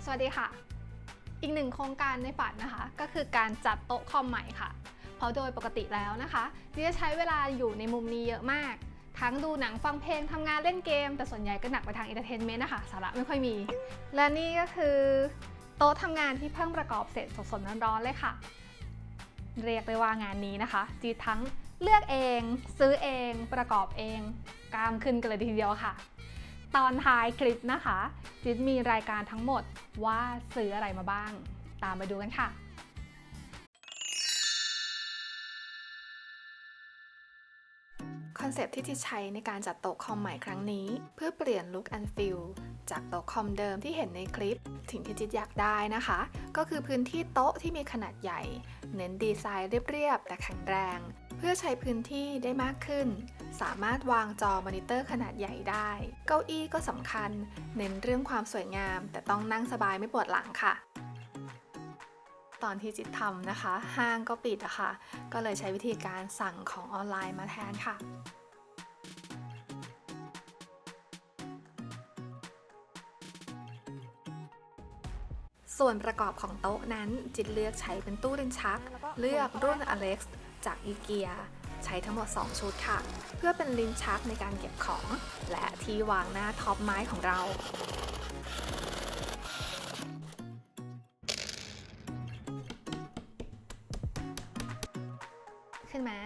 สวัสดีค่ะอีกหนึ่งโครงการในฝันนะคะก็คือการจัดโต๊ะคอมใหม่ค่ะเพราะโดยปกติแล้วนะคะจะใช้เวลาอยู่ในมุมนี้เยอะมากทั้งดูหนังฟังเพลงทำงานเล่นเกมแต่ส่วนใหญ่ก็หนักไปทางเอนเตอร์เทนเมนต์นะคะสาระไม่ค่อยมีและนี่ก็คือโต๊ะทำงานที่เพิ่งประกอบเสร็จสดๆร้อนๆเลยค่ะเรียกได้ว่างานนี้นะคะจีทั้งเลือกเองซื้อเองประกอบเองกล้ามขึ้นกันเลยทีเดียวค่ะตอนท้ายคลิปนะคะจิตมีรายการทั้งหมดว่าซื้ออะไรมาบ้างตามไปดูกันค่ะคอนเซปต์ที่จิตใช้ในการจัดโต๊ะคอมใหม่ครั้งนี้เพื่อเปลี่ยนลุคแอนด์ฟีลจากโต๊ะคอมเดิมที่เห็นในคลิปสิ่งที่จิตอยากได้นะคะก็คือพื้นที่โต๊ะที่มีขนาดใหญ่เน้นดีไซน์เรียบๆแต่แข็งแรงเพื่อใช้พื้นที่ได้มากขึ้นสามารถวางจอมอนิเตอร์ขนาดใหญ่ได้เก้าอี้ก็สำคัญเน้นเรื่องความสวยงามแต่ต้องนั่งสบายไม่ปวดหลังค่ะตอนที่จิตทำนะคะห้างก็ปิดอะค่ะก็เลยใช้วิธีการสั่งของออนไลน์มาแทนค่ะส่วนประกอบของโต๊ะนั้นจิตเลือกใช้เป็นตู้ลิ้นชักเลือกรุ่น Alex จากอีเกียใช้ทั้งหมด2ชุดค่ะเพื่อเป็นลิ้นชักในการเก็บของและที่วางหน้าท็อปไม้ของเราขึ้นมา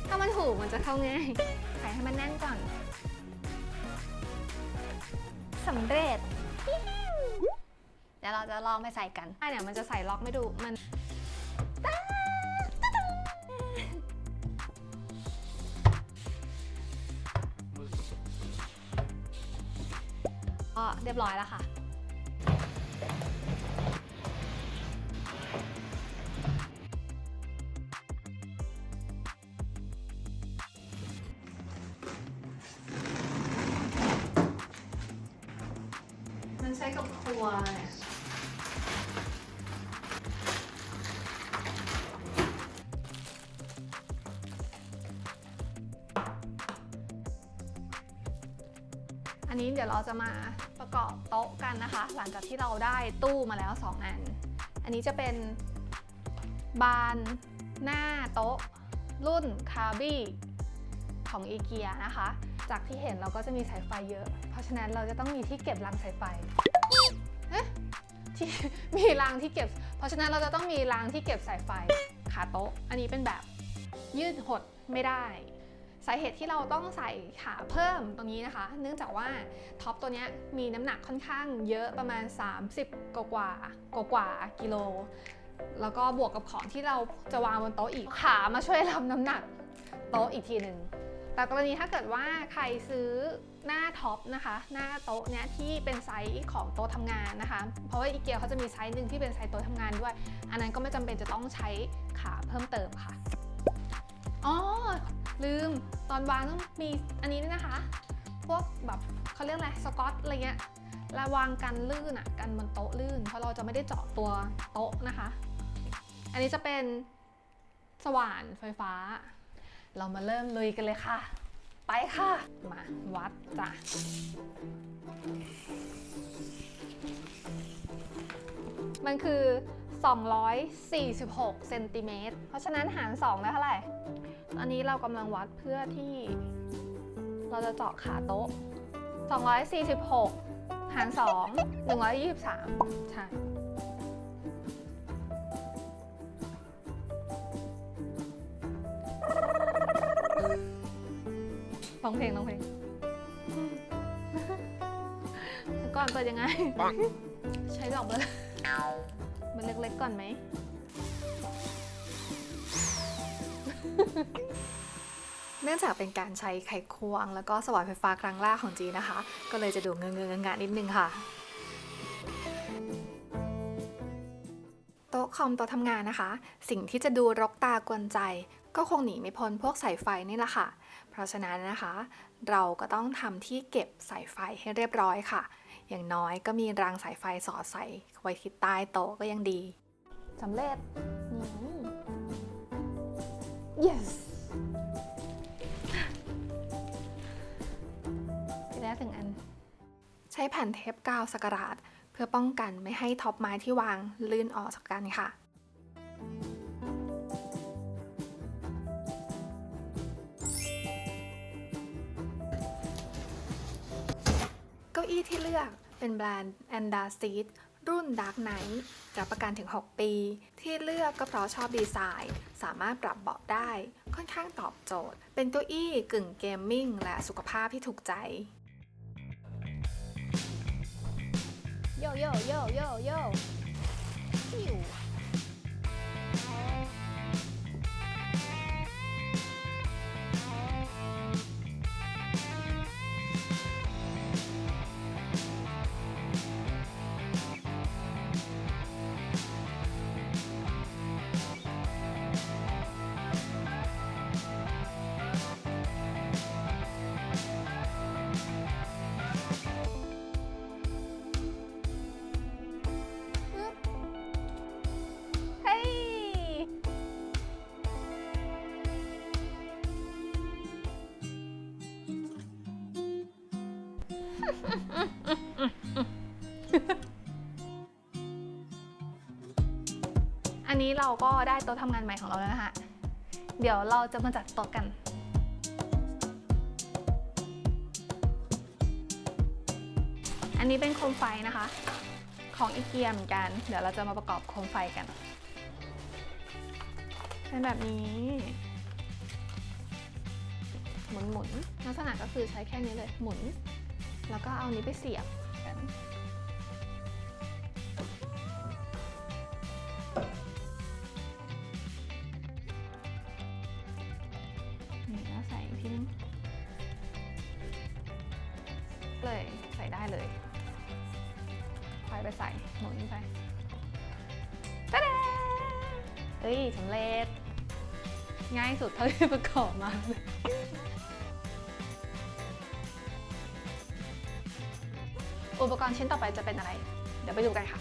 ถ้ามันถูกมันจะเข้าง่ายใส่ให้มันแน่นก่อนสำเร็จเดี๋ยวเราจะลองไปใส่กันเนี่ยมันจะใส่ล็อกไม่ดูมันก็เรียบร้อยแล้วค่ะมันใช้กับครัวเนี่ยอันนี้เดี๋ยวเราจะมาประกอบโต๊ะกันนะคะหลังจากที่เราได้ตู้มาแล้ว2อันอันนี้จะเป็นบานหน้าโต๊ะรุ่นคาร์บี้ของอีเกียนะคะจากที่เห็นเราก็จะมีสายไฟเยอะเพราะฉะนั้นเราจะต้องมีที่เก็บรางสายไฟที่มีรางที่เก็บเพราะฉะนั้นเราจะต้องมีรางที่เก็บสายไฟขาโต๊ะอันนี้เป็นแบบยืดหดไม่ได้สาเหตุที่เราต้องใส่ขาเพิ่มตรงนี้นะคะเนื่องจากว่าท็อปตัวนี้มีน้ำหนักค่อนข้างเยอะประมาณ30กว่ากิโลแล้วก็บวกกับของที่เราจะวางบนโต๊ะอีกขามาช่วยรับน้ำหนักโต๊ะอีกทีหนึ่งแต่กรณีถ้าเกิดว่าใครซื้อหน้าท็อปนะคะหน้าโต๊ะเนี้ยที่เป็นไซส์ของโต๊ะทำงานนะคะเพราะว่าอีเกียเขาจะมีไซส์หนึ่งที่เป็นไซส์โต๊ะทำงานด้วยอันนั้นก็ไม่จำเป็นจะต้องใช้ขาเพิ่มเติมค่ะอ๋อลืมตอนวางต้องมีอันนี้ด้วยนะคะพวกแบบเขาเรียกอะไรสกอตอะไรเงี้ยระวังกันลื่นกันบนโต๊ะลื่นเพราะเราจะไม่ได้เจาะตัวโต๊ะนะคะอันนี้จะเป็นสว่านไฟฟ้าเรามาเริ่มลุยกันเลยค่ะไปค่ะมาวัดจ้ะมันคือ246เซนติเมตรเพราะฉะนั้นหาร2ได้เท่าไหร่ตอนนี้เรากำลังวัดเพื่อที่เราจะเจาะขาโต๊ะ246หาร2 123ใช่ร้องเพลงก่อนเปิดยังไงใช้ดอกมันเล็กๆก่อนไหม เนื่องจากเป็นการใช้ไขควงแล้วก็สว่านไฟฟ้าครั้งแรกของจีนะคะก็เลยจะดูเงอะๆนิดนึงค่ะโต๊ะ คอมโต๊ะทำงานนะคะสิ่งที่จะดูรกตากวนใจก็คงหนีไม่พ้นพวกสายไฟนี่แหละค่ะเพราะฉะนั้นนะคะเราก็ต้องทำที่เก็บสายไฟให้เรียบร้อยค่ะอย่างน้อยก็มีรางสายไฟสอดใส่ไว้ที่ใต้โต๊ะก็ยังดีสำเร็จyes ได้ถึงอันใช้แผ่นเทปกาวสกราดเพื่อป้องกันไม่ให้ท็อปไม้ที่วางลื่นออกจากกันค่ะเก้าอี้ที่เลือกเป็นแบรนด์ Andaseat รุ่น Dark Knight รับประกันถึง 6 ปีที่เลือกก็เพราะชอบดีไซน์สามารถปรับเบาะได้ค่อนข้างตอบโจทย์เป็นเก้าอี้กึ่งเกมมิ่งและสุขภาพที่ถูกใจโยโยโยโยโยฟิวอันนี้เราก็ได้โต๊ะทำงานใหม่ของเราแล้วนะคะเดี๋ยวเราจะมาจัดโต๊ะกันอันนี้เป็นโคมไฟนะคะของอีเกียเหมือนกันเดี๋ยวเราจะมาประกอบโคมไฟกันเป็นแบบนี้หมุนลักษณะก็คือใช้แค่นี้เลยหมุนแล้วก็เอานี้ไปเสียบกันนี่แล้วใส่อีกทีนึงเลยใส่ได้เลยไฟไปใส่หมุนไปตะเดเฮ้ยสำเร็จง่ายสุดเท่าที่ประกอบมาเลยอุปกรณ์ชิ้นต่อไปจะเป็นอะไร เดี๋ยวไปดูกันค่ะ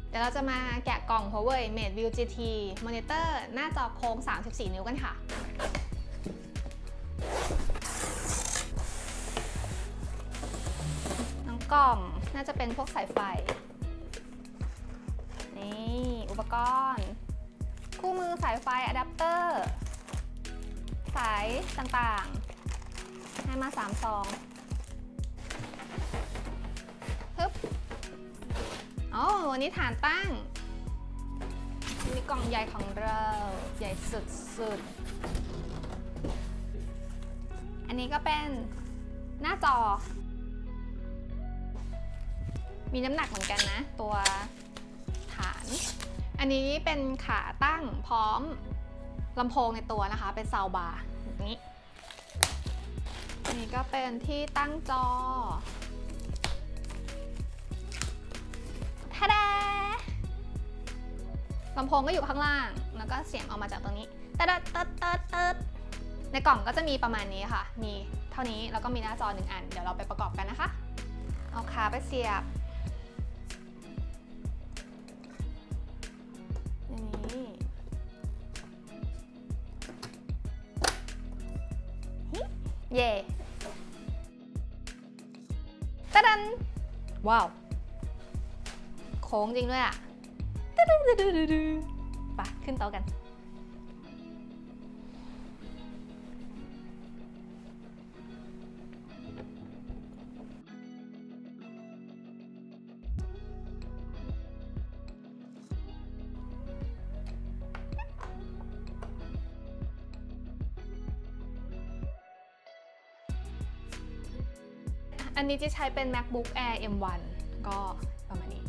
เดี๋ยวเราจะมาแกะกล่อง Huawei MateView GT มอนิเตอร์หน้าจอโค้ง 34 นิ้วกันค่ะน้องกล่องน่าจะเป็นพวกสายไฟ นี่อุปกรณ์คู่มือสายไฟอะแดปเตอร์สายต่างๆให้มา3 ซองฮึบอ๋อวันนี้ฐานตั้งนี่กล่องใหญ่ของเราใหญ่สุดๆอันนี้ก็เป็นหน้าจอมีน้ำหนักเหมือนกันนะตัวฐานอันนี้เป็นขาตั้งพร้อมลำโพงในตัวนะคะเป็นซาวบาร์แบบนี้นี่ก็เป็นที่ตั้งจอทะเดลำโพงก็อยู่ข้างล่างแล้วก็เสียงออกมาจากตรงนี้ตะดในกล่องก็จะมีประมาณนี้ค่ะมีเท่านี้แล้วก็มีหน้าจอ1 อันเดี๋ยวเราไปประกอบกันนะคะเอาขาไปเสียบเย่ตะดันว้าวโค้งจริงด้วยอ่ะไปขึ้นโต๊ะกันอันนี้จะใช้เป็น MacBook Air M1 ก็ประมาณนี้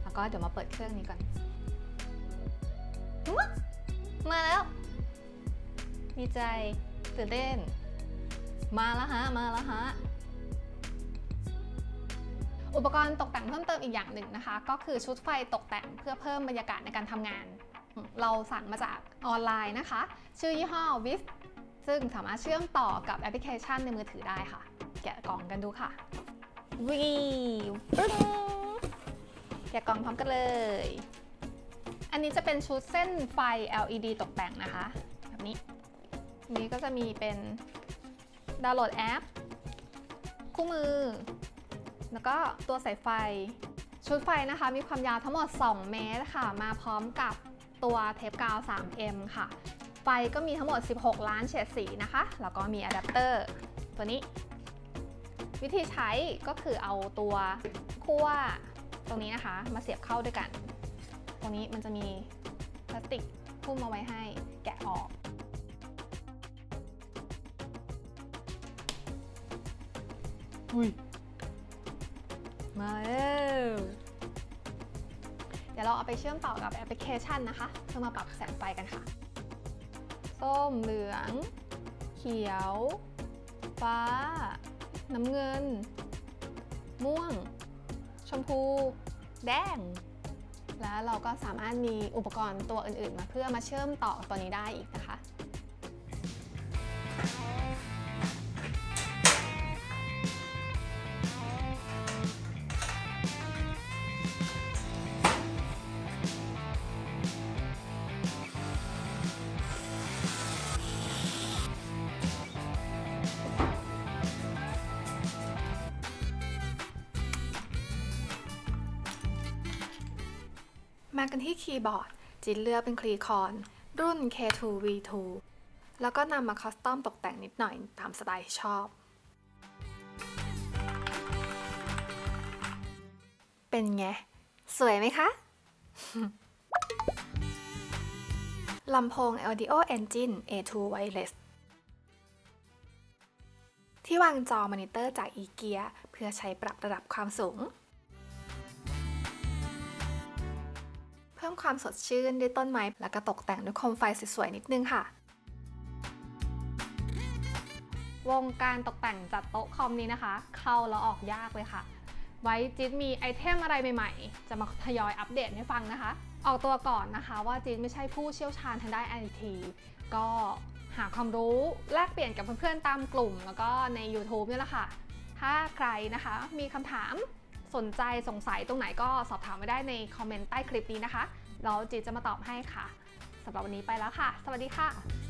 แล้วก็เดี๋ยวมาเปิดเครื่องนี้ก่อนมาแล้วดีใจตื่นเต้น มาแล้วฮะอุปกรณ์ตกแต่งเพิ่มเติมอีกอย่างหนึ่งนะคะก็คือชุดไฟตกแต่งเพื่อเพิ่มบรรยากาศในการทำงานเราสั่งมาจากออนไลน์นะคะชื่อยี่ห้อ Wiz ซึ่งสามารถเชื่อมต่อกับแอปพลิเคชันในมือถือได้ค่ะแกะกล่องกันดูค่ะวิวแกะกล่องพร้อมกันเลยอันนี้จะเป็นชุดเส้นไฟ LED ตกแต่งนะคะแบบนี้นี้ก็จะมีเป็นดาวน์โหลดแอปคู่มือแล้วก็ตัวสายไฟชุดไฟนะคะมีความยาวทั้งหมด2 เมตรค่ะมาพร้อมกับตัวเทปกาว 3M ค่ะไฟก็มีทั้งหมด16 ล้านเฉดสีนะคะแล้วก็มีอะแดปเตอร์ตัวนี้วิธีใช้ก็คือเอาตัวขั้วตรงนี้นะคะมาเสียบเข้าด้วยกันตรงนี้มันจะมีพลาสติกหุ้มเอาไว้ให้แกะออกมาแล้วเดี๋ยวเราเอาไปเชื่อมต่อกับแอปพลิเคชันนะคะเพื่อมาปรับแสงไฟกันค่ะส้มเหลืองเขียวฟ้าน้ำเงินม่วงชมพูแดงแล้วเราก็สามารถมีอุปกรณ์ตัวอื่นๆมาเพื่อมาเชื่อมต่อกับตัวนี้ได้อีกนะคะมากันที่คีย์บอร์ดจินเลือกเป็นคลีคอนรุ่น K2V2 แล้วก็นำมาคัสตอมตกแต่งนิดหน่อยตามสไตล์ที่ชอบเป็นไงสวยไหมคะ ลำโพง Audio Engine A2 Wireless ที่วางจอมอนิเตอร์จากอีเกียเพื่อใช้ปรับระดับความสูงเพิ่มความสดชื่นด้วยต้นไม้และก็ตกแต่งด้วยโคมไฟสวยๆนิดนึงค่ะวงการตกแต่งจัดโต๊ะคอมนี้นะคะเข้าแล้วออกยากเลยค่ะไว้จิ๊ดมีไอเทมอะไรใหม่ๆจะมาทยอยอัปเดตให้ฟังนะคะออกตัวก่อนนะคะว่าจิ๊ดไม่ใช่ผู้เชี่ยวชาญทางด้าน IT ก็หาความรู้แลกเปลี่ยนกับเพื่อนๆตามกลุ่มแล้วก็ใน YouTube นี่แหละค่ะถ้าใครนะคะมีคำถามสนใจสงสัยตรงไหนก็สอบถามไว้ได้ในคอมเมนต์ใต้คลิปนี้นะคะแล้วจิ๊ดจะมาตอบให้ค่ะสำหรับวันนี้ไปแล้วค่ะสวัสดีค่ะ